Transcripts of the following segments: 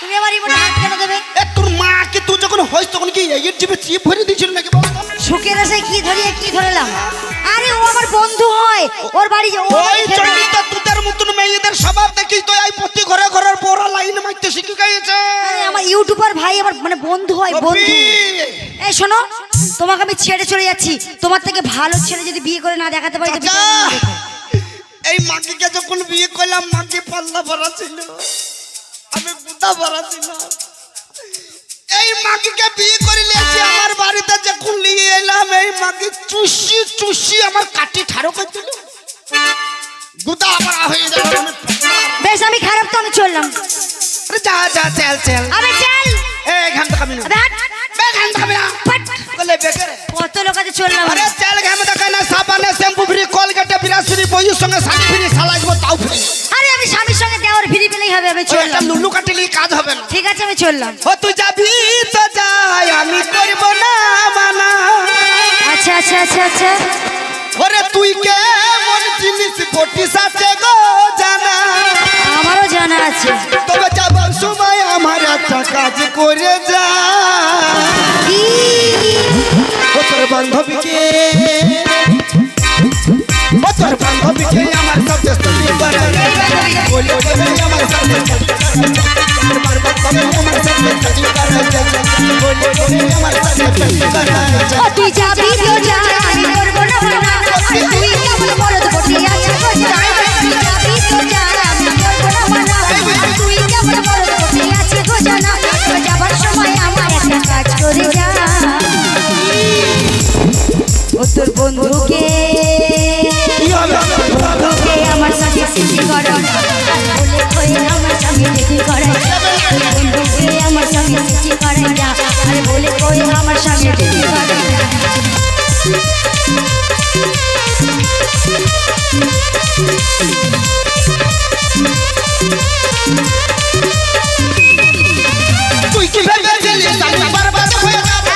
তুমি আমার রিমোটে হাত কেন দেবে? এ তোর মা কে তুই যখন হইস তখন কি এই জিভে চিপ ভরে দিয়েছিল নাকি বল তো? সুখের আশায় কি ধরিয়ে কি ধরলাম? আরে ও আমার বন্ধু হয়, ওর বাড়ি যে ওই জন্যই তো তোদের মতন মেয়েদের স্বভাব দেখিস তো এই প্রতি ঘরে ঘরের বড় লাইন মারতে শিখে গেছে। আরে আমার ইউটিউবার ভাই আমার মানে বন্ধু হয়, বন্ধু। এই শোনো, তোমাকে আমি ছেড়ে চলে যাচ্ছি। তোমার থেকে ভালো ছেলে যদি বিয়ে করে না দেখাতে পারি তো চাচা, এই মাগিকে যখন বিয়ে করলাম মাগি পাল্লা ভরা ছিল, আমি বুদা ভরা ছিল। এই মাগিকে বিয়ে করে নিয়েছি আমার বাড়িতে যখন নিয়ে এলাম এই মাগি চুষি চুষি আমার কাটি ঠাড়ো করে দিল। গুদা ভরা হয়ে গেল। বেশ, আমি খারাপ তো আমি চললাম। আরে যা যা চল চল। আবে চল। এই ঘাম তো খাবি না। আবে হাট। বে ঘাম তো খাবি না। ফাট। বলে বেকার। কত লোক আছে চললাম। আরে চল ঘাম তো খাই না, সাবানে শ্যাম্পু ফ্রি, কোলগেটে বিরাসরি, বইয়ের সঙ্গে শাড়ি ফ্রি, সালাইবো তাও ফ্রি। আরে আমি স্বামীর সঙ্গে দেওয়ার ফিরি পেলেই হবে, আমি একটা চললাম। লুলু কাটিলে কাজ হবে না। ঠিক আছে, আমি চললাম। ও তুই যাবি তো যাই, আমি করব না মানা। আচ্ছা আচ্ছা আচ্ছা আচ্ছা। ওরে তুই কেমন জিনিস বটিস আছে গো জানা। আমারও জানা আছে। তবে যাবার সময় আমার একটা কাজ করে যা। কি? ও তোর বান্ধবীকে, ও তোর বান্ধবীকে আমার সাথে স্তুতি করে। বলে বলে আমার সাথে স্তুতি করে। আমার বান্ধবী আমার সাথে স্তুতি করে। বলে বলে আমার সাথে স্তুতি করে। ও তুই যাবি তো যা, আমি করব না মানা। তুই কেমন বড় বটি আছে গো জানা। তুই যাবি তো যা, আমি করব না মানা। তুই কেমন বড় বটি আছে গো জানা। তুই যাবার সময় আমার একটা কাজ করে যা। ও তোর বন্ধুকে, বন্ধুকে আমার সঙ্গে সিটি করে না। বলে কই আমার সঙ্গে সিটি করে না। বন্ধুকে আমার সঙ্গে সিটি করে না। আরে বলে কই আমার সঙ্গে সিটি করে না। তুই কি ভেবেছিলিস আমি বরবাদ হয়ে যাব?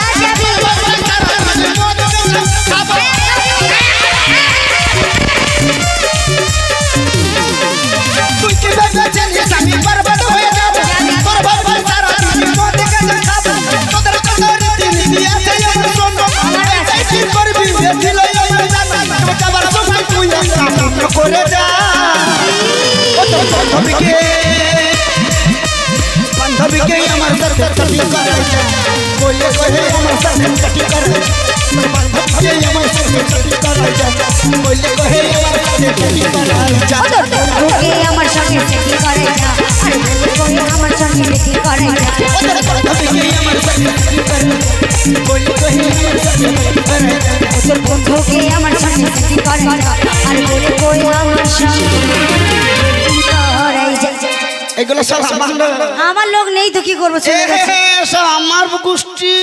তুই কি ভেবেছিলিস আমি বরবাদ হয়ে যাব? তোর বাবা সারা দিন মদ গেছে খাবো। তোদের কত রীতি নীতি আছে আমার শোনো। এই কি করবি বেছিল আমার জানা। তোর যাবার সময় তুই একটা কাম করে যা। ও তোর বান্ধবীকে, বান্ধবীকে আমার সাথে স্তুতি করে। বলে কহে আমার সাথে স্তুতি করে। তোর বান্ধবীকে আমার সাথে স্তুতি করে। বলে কহে আমার সাথে স্তুতি করে। ও তোর বন্ধুকে আমার সঙ্গে সিটি করে না। আরে বলে কই আমার সঙ্গে সিটি করে না। ও তোর বান্ধবীকে আমার সাথে স্তুতি করে। বলে কহে আমার সাথে স্তুতি করে। ও তোর বন্ধুকে আমার সঙ্গে সিটি করে না। আরে বলে কই আমার সঙ্গে সিটি করে যা। এগুলো সব আমার লোক। আমার লোক নেই তো কি করবো, চলে গেছে। সব আমার গোষ্ঠী।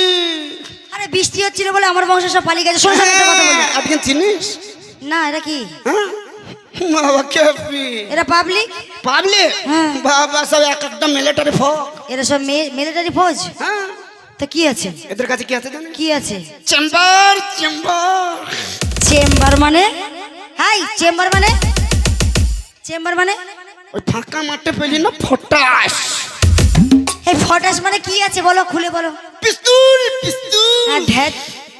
আরে বৃষ্টি হচ্ছিল বলে আমার বংশ সব পালিয়ে গেছে। শোনো শোনো, একটা কথা বলি। আপনি চিনিস? না, এটা কি? হ্যাঁ বাবা কেপি এরা পাবলিক। পাবলি হ্যাঁ। বাবা সব এক একটা মিলিটারি ফোর্স। এরা সব মিলিটারি ফৌজ। হ্যাঁ, তো কি আছে? এদের কাছে কি আছে জানেন? কি আছে? Chamber chamber. চেম্বার মানে? হাই, চেম্বার মানে? চেম্বার মানে? ওই ফাঁকা মাঠে পেলি না ফটাস। এই ফটাস মানে কি আছে বলো, খুলে বলো। পিস্তল পিস্তল। হ্যাঁ, ঢেট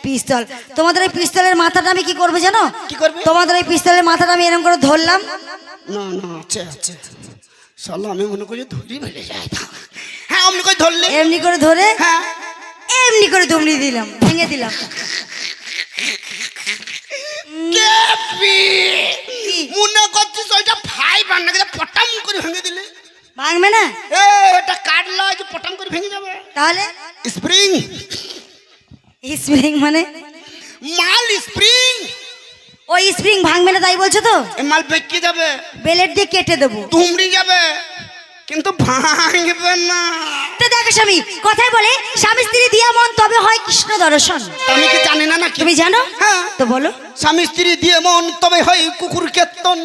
পিস্তল। তোমাদের এই পিস্তলের মাথাটা আমি কি করবো জানো? কি করবে? তোমাদের এই পিস্তলের মাথাটা আমি এরকম করে ধরলাম। না না আছে আছে। শালা আমি মনে করি ধরি ফেলে যায়। হ্যাঁ অমনি করে ধরলে। এমনি করে ধরে হ্যাঁ এমনি করে দুমড়ি দিলাম, ভেঙে দিলাম। কেপি মনে করছিস ওইটা ভাই বান্নাকে পটাম করে ভেঙে দিলে ভাঙবে না? এ এটা কাটলো যে পটাম করে ভেঙে যাবে। তাহলে স্প্রিং স্প্রিং মানে? মাল স্প্রিং। ওই স্প্রিং ভাঙবে না তাই বলছো তো? এই মাল বেঁকে যাবে, বেলেট দিয়ে কেটে দেবো। দুমড়ি যাবে কিন্তু ভাঙবে না। তো দেখো স্বামী, কথাই বলে স্বামী স্ত্রী দিয়া মন তবে হয় কৃষ্ণ দর্শন। আমি কি জানি না নাকি? তুমি জানো? হ্যাঁ। তো বলো। স্বামী স্ত্রী দিয়ে মন তবে হয় কুকুর কেতন।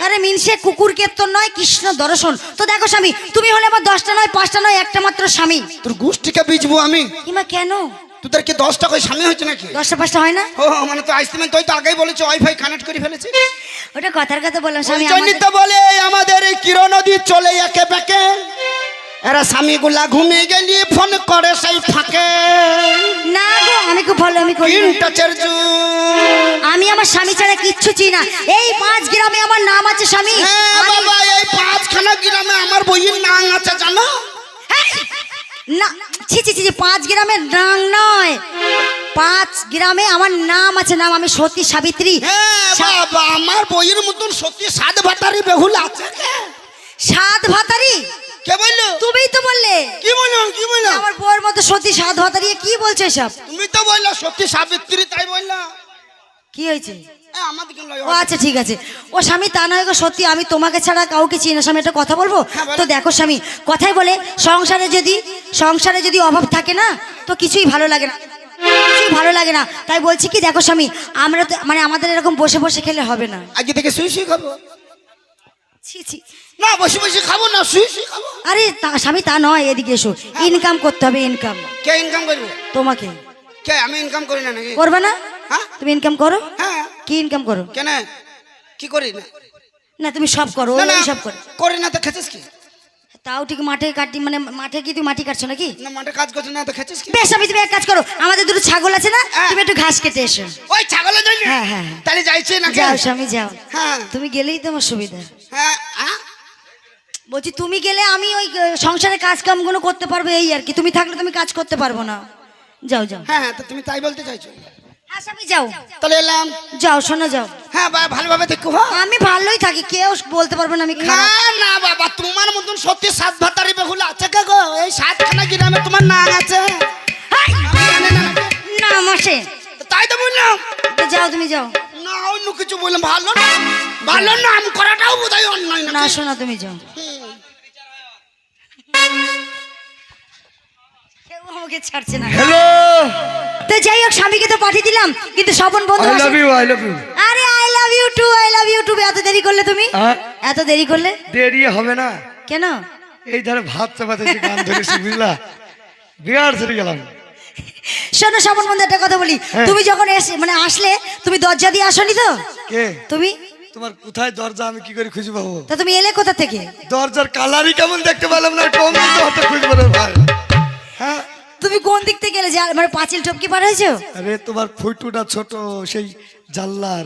আরে মিনসে কুকুর কেতন নয়, কৃষ্ণ দর্শন। তো দেখো স্বামী, তুমি হলে আমার 10টা নয় 5টা নয় একটা মাত্র স্বামী। তোর গোষ্ঠীকে বিজবো আমি। কিমা কেন? তোদের কি 10টা করে স্বামী হয়েছে নাকি? 10টা 5টা হয় না? ও মানে তো আইসক্রিম তুই তো আগেই বলেছি ওয়াইফাই কানেক্ট করে ফেলেছি। ওটা কথার কথা বললাম স্বামী। ওই জন্যই তো বলে আমাদের এই কিরণ নদী চলে একে বেঁকে। এরা স্বামীগুলা ঘুমিয়ে গেলি ফোন করে সেই ফাঁকে না গো আমি খুব ভালো আমি করি না। টাচের আমি আমার স্বামী ছাড়া কিচ্ছু চিনি না। এই 5 গ্রামে আমার নাম আছে স্বামী। আমি- বাবা এই 5খানা গ্রামে আমার বইয়ের নাম আছে জানো? না ছি ছি ছি 5 গ্রামের নাম নয়, 5 গ্রামে আমার নাম আছে। নাম আমি সতী সাবিত্রী। বাবা আমার বইয়ের মতন সত্যি সাত ভাতারি বেহুলা আছে রে। 7 ভাতারি? কে বললো? তুমিই তো বললে। কি বললো কি বললো? আমার বউয়ের মতো সতী 7 ভাতারি, কি বলছো এসব? তুমি তো বললা সত্যি সাবিত্রী, তাই বললা। কি হয়েছে? আমাদেরকে ও আচ্ছা ঠিক আছে। ও স্বামী তা নয় গো, সত্যি আমি তোমাকে ছাড়া কাউকে চিনি না। স্বামী একটা কথা বলবো? হ্যাঁ, বলো। তো দেখো স্বামী, কথাই বলে সংসারে যদি অভাব থাকে না তো কিছুই ভালো লাগে না, কিছুই ভালো লাগে না। তাই বলছি কি দেখো স্বামী, আমরা তো মানে আমাদের এরকম বসে বসে খেলে হবে না। আজকে থেকে শুই শুই খাবো। ছি ছি না বসে বসে খাবো না, শুই শুই খাবো। আরে স্বামী তা নয়, এদিকে এসো। ইনকাম করতে হবে, ইনকাম। কে ইনকাম করবো? তোমাকে। কে? আমি ইনকাম করি না নাকি? করবে না? হ্যাঁ তুমি ইনকাম করো। হ্যাঁ। কি ইনকাম করো? কেন কি করি না? না তুমি সব করো, না, না, ওই সব করো। করি না তো খেছিস কি? তাও ঠিক মাঠে কাটি মানে মাঠে কি তুমি মাটি কাটছো নাকি? না মাঠে কাজ করছিস না তো খেছিস কি? বেশ আমি তুমি এক কাজ করো, আমাদের দুটো ছাগল আছে না, হ্যাঁ। তুমি একটু ঘাস কেটে এসো। ওই ছাগলের জন্য? হ্যাঁ, হ্যাঁ, হ্যাঁ। তাহলে যাইছি না? যাও স্বামী যাও। হ্যাঁ তুমি গেলেই তো আমার সুবিধা। হ্যাঁ হ্যাঁ। বলছি তুমি গেলে আমি ওই সংসারের কাজ কামগুলো করতে পারবো, এই আর কি। তুমি থাকলে তুমি কাজ করতে পারবো না। যাও যাও। হ্যাঁ হ্যাঁ, তো তুমি তাই বলতে চাইছো? হ্যাঁ স্বামী যাও। তাহলে এলাম। যাও শোনো যাও। হ্যাঁ ভালোভাবে দেখো। হ্যাঁ আমি ভালোই থাকি, কেউ বলতে পারবে না আমি না খারাপ। না বাবা, তোমার মতন সত্যি সাত ভাতারি বেহুলা আছে কে গো? এই 7খানা গ্রামে তোমার নাম আছে। হাই! জানে না? না মাসে। তো তাই তো বললাম। তো যাও তুমি যাও। না অন্য কিছু বললাম। ভালো নাম করাটাও বোধহয় অন্যায় না না। শোনো তুমি যাও। কেউ আমাকে ছাড়ছে না। হ্যালো, তো যাই হোক, স্বামীকে তো পাঠিয়ে দিলাম, কিন্তু স্বপন বন্ধু আই লাভ আসে- ইউ, আই লাভ ইউ। আরে I love you too, I love you too. এত দেরি করলে তুমি? এত দেরি করলে দেরি হবে না। কেন? এই ধারে ভাত চাপাতে যে গান ধরেছি বুঝলা, বিহার ছেড়ে গেলাম। শোনো স্বপন বন্ধু, একটা কথা বলি। হ্যাঁ। তুমি যখন মানে আসলে, তুমি দরজা দিয়ে আসনি তো? কে? তুমি তোমার কোথায় দরজা আমি কি করে খুঁজে পাবো? তা তুমি এলে কোথা থেকে? দরজার কালারই কেমন দেখতে পেলাম না, কম তো হাতে খুঁজবো রে ভাই। হ্যাঁ, তুমি কোন দিক থেকে এলে? মানে পাঁচিল টপকি পার হয়েছো? আরে তোমার ফুটুটা ছোট, সেই জানলার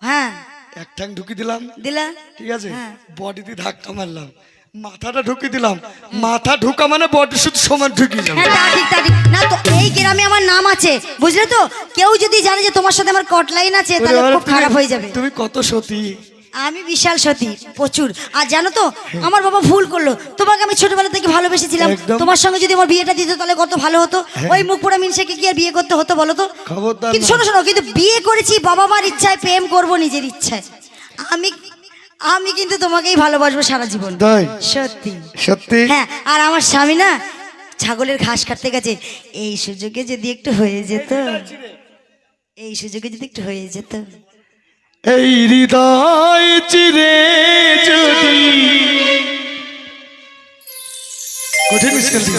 হ্যাঁ এক ঠ্যাং ঢুকি দিলাম, দিলা। ঠিক আছে, হ্যাঁ। বডিতে ধাক্কা মারলাম, মাথাটা ঢুকি দিলাম। মাথা ঢুকা মানে বডি শুধু সমান ঢুকি যাবে। হ্যাঁ তা ঠিক তা ঠিক। না তো এই গ্রামে আমার নাম আছে, বুঝলে তো? কেউ যদি জানে যে তোমার সাথে আমার কট লাইন আছে তাহলে খুব খারাপ হয়ে যাবে। তুমি কত সতী। আমি বিশাল সতী, প্রচুর। আর জানো তো, আমার বাবা ভুল করলো। তোমাকে আমি ছোটবেলা থেকে ভালোবেসেছিলাম। একদম। তোমার সঙ্গে যদি আমার বিয়েটা দিত তাহলে কত ভালো হতো। ওই মুখ পোড়া মিনসেকে কি আর বিয়ে করতে হতো বলো তো? খবরদার কিন্তু না। শোনো শোনো, কিন্তু বিয়ে করেছি বাবা মার ইচ্ছায়, প্রেম করব নিজের ইচ্ছায়। আমি কিন্তু তোমাকেই ভালোবাসবো সারা জীবন। তাই? সত্যি সত্যি? হ্যাঁ। আর আমার স্বামী না ছাগলের ঘাস কাটতে গেছে। এই সুযোগে যদি একটু হয়ে যেত, এই সুযোগে যদি একটু হয়ে যেত। এই হৃদয় চিরে যদি কঠিন মুশকিল ছিল।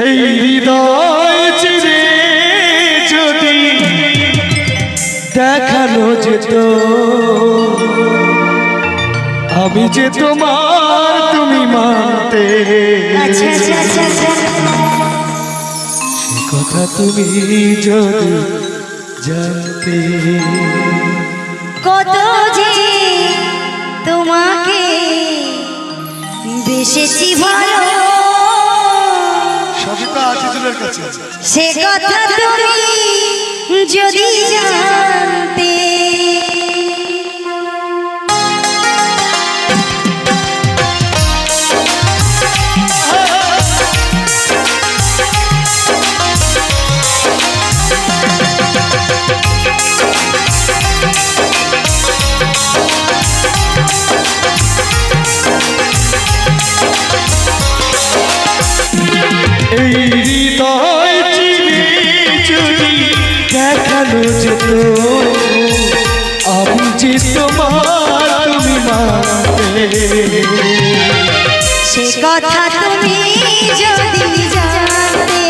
এই হৃদয় চিরে যদি দেখানো যেত আমি যে তোমার, তুমি মানতে, আচ্ছা আচ্ছা আচ্ছা আচ্ছা। সে কথা তুমি যদি জানতে। কত যে তোমাকে বেসেছি ভালো, সবই তো আজিজুলের কাছে। সে কথা তুমি যদি জানতে। এই হৃদয় চিরে যদি দেখানো যেত আমি যে তোমার, তুমি মানতে। সে কথা তুমি যদি জানতে,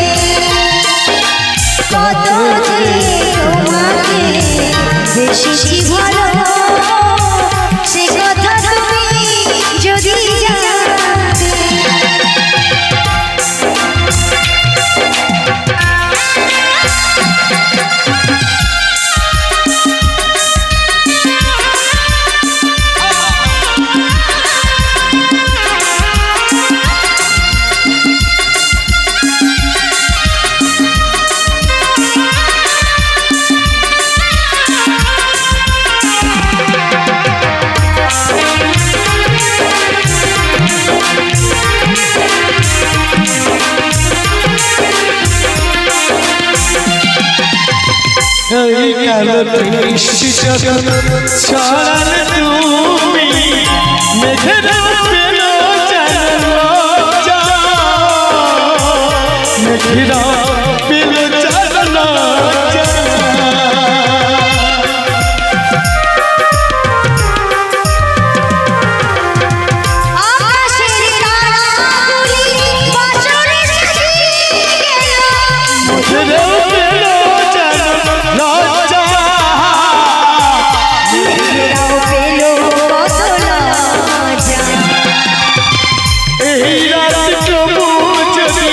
কত যে তোমাকে বেসেছি ভালো, সে কথা তুমি যদি জানতে। ওই কালো বৃষ্টি যখন ছড়ালে তুমি মেঘের পেল মেঘেরা পেল আকাশের তারাগুলি বাঁশরে সাজিয়ে গেল। মেঘেরাও পেল কত লজ্জা। এই রাত তবু যদি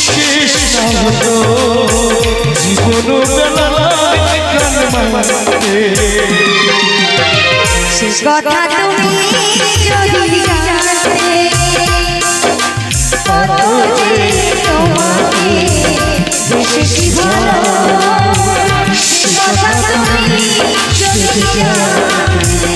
শেষ না হতো জীবন বেলায় গান মানতে সে কথা তুমি যদি জানতে, কত যে তোমাকে বেশি ভালো, সে কথা তুমি যদি জানতে।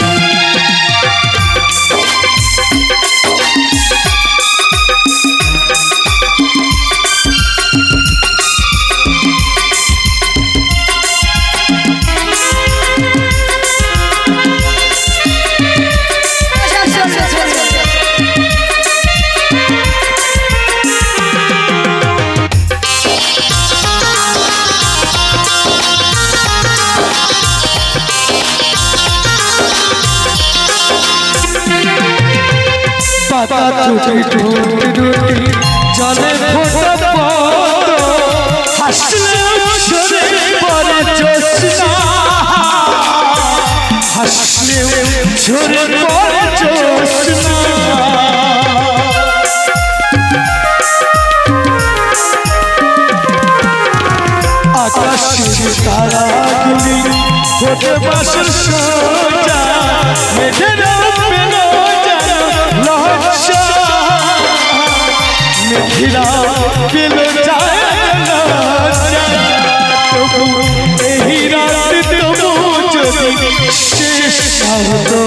পাতা চুটি টুটি টুটি জলে ফোটা পদ হাসলে ঝরে পড়ে জোৎস্না হাসলে ঝরে পড়ে জোৎস্না আকাশের তারাগুলি ফোটে বাঁশের সোজা মেঘেরা পেল লজ্জা মেঘেরা পেল লজ্জা তবু এই রাত তবু যদি শেষ না হতো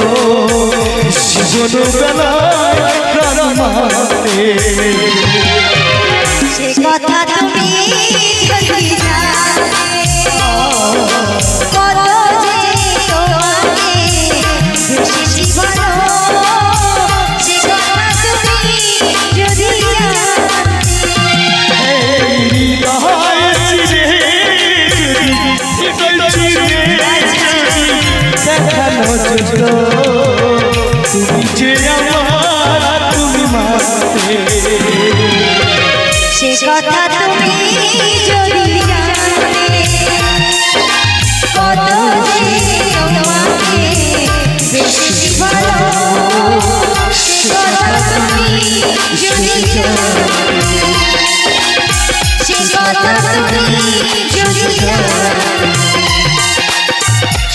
জীবন বেলায় প্রাণ মারতে সে কথা তুমি যদি জানতে, কত যে তোমাকে বেশি ভালো, সে কথা তুমি যদি জানতে। তুমি যে আমার তুমি মারতে সে কথা তুমি যদি জানতে, কত যে তোমাকে বেশি ভালো, সে কথা তুমি যদি জানতে। সে কথা তুমি যদি জানতে,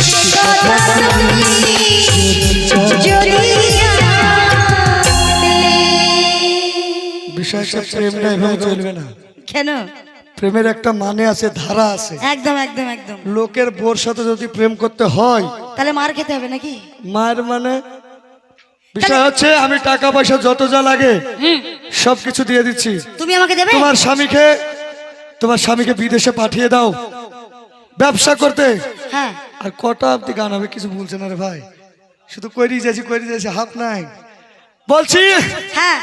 সে কথা তুমি যদি জানতে। বিষয়টা প্রেমটা এভাবে চলবে না। কেন? প্রেমের একটা মানে আছে, ধারা আছে। একদম একদম একদম। লোকের বোর সাথে যদি প্রেম করতে হয় তাহলে মার খেতে হবে নাকি? মায়ের মানে বিষয় হচ্ছে আমি টাকা পয়সা যত যা লাগে সবকিছু দিয়ে দিচ্ছি, তুমি আমাকে দেবে? তোমার স্বামীকে বিদেশে পাঠিয়ে দাও ব্যবসা করতে। হ্যাঁ। আর কটা অব্দি গান হবে কিছু বলছে না রে ভাই, শুধু করি যাচ্ছি হাফ নাই বলছি হ্যাঁ।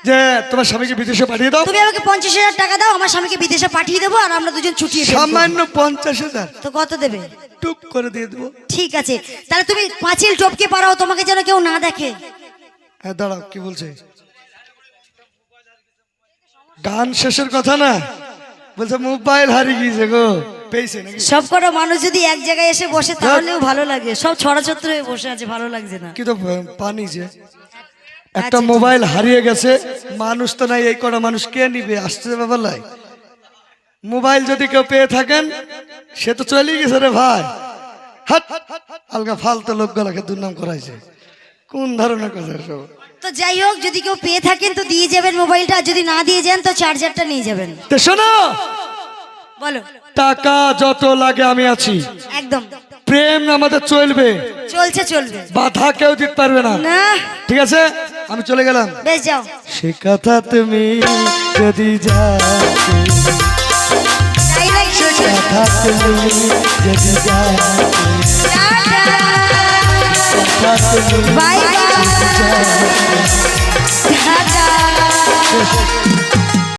যে তোমার স্বামীকে বিদেশে পাঠিয়ে দাও। তুমি আমাকে 50,000 টাকা দাও, আমার স্বামীকে বিদেশে পাঠিয়ে দেবো, আর আমরা দুজন ছুটিয়ে ফেলবো। সামান্য 50,000 তো কত দেবে? টুক করে দিয়ে দেবো। ঠিক আছে, তাহলে তুমি পাঁচিল টপকে পারাও, তোমাকে যেন কেউ না দেখে। হ্যাঁ দাঁড়াও, কি বলছে? গান শেষের কথা না, বলছে মোবাইল হারিয়ে গিয়েছে গো, পেয়েছে নাকি? সব কটা মানুষ যদি এক জায়গায় এসে বসে তাহলেও ভালো লাগে, সব ছড়াছত্র হয়ে বসে আছে, ভালো লাগছে না। কি তো পানি যে একটা মোবাইল হারিয়ে গেছে, মানুষ তো নাই, এই কটা মানুষ কে নিবে? আসছে ব্যাপার লাই। মোবাইল যদি কেউ পেয়ে থাকেন সে তো চলেই গেছে রে ভাই। হাট আলগা ফালতু লোকগুলাকে দুর্নাম করাইছে, কোন ধারণা কথা সব। তো যাই হোক, যদি কেউ পেয়ে থাকেন তো দিয়ে যাবেন মোবাইলটা, আর যদি না দিয়ে যান তো চার্জারটা নিয়ে যাবেন। তো শোনো, বলো। টাকা যত লাগে আমি আছি, একদম প্রেম আমাদের চলবে, চলবে। বাধা কেউ দিতে পারবে না। না, ঠিক আছে, আমি চলে গেলাম। বেশ যাও। সে কথা তুমি যদি জানতে, তাই নাকি? তুমি যদি যাও টাটা তুমি বাই বাই টাটা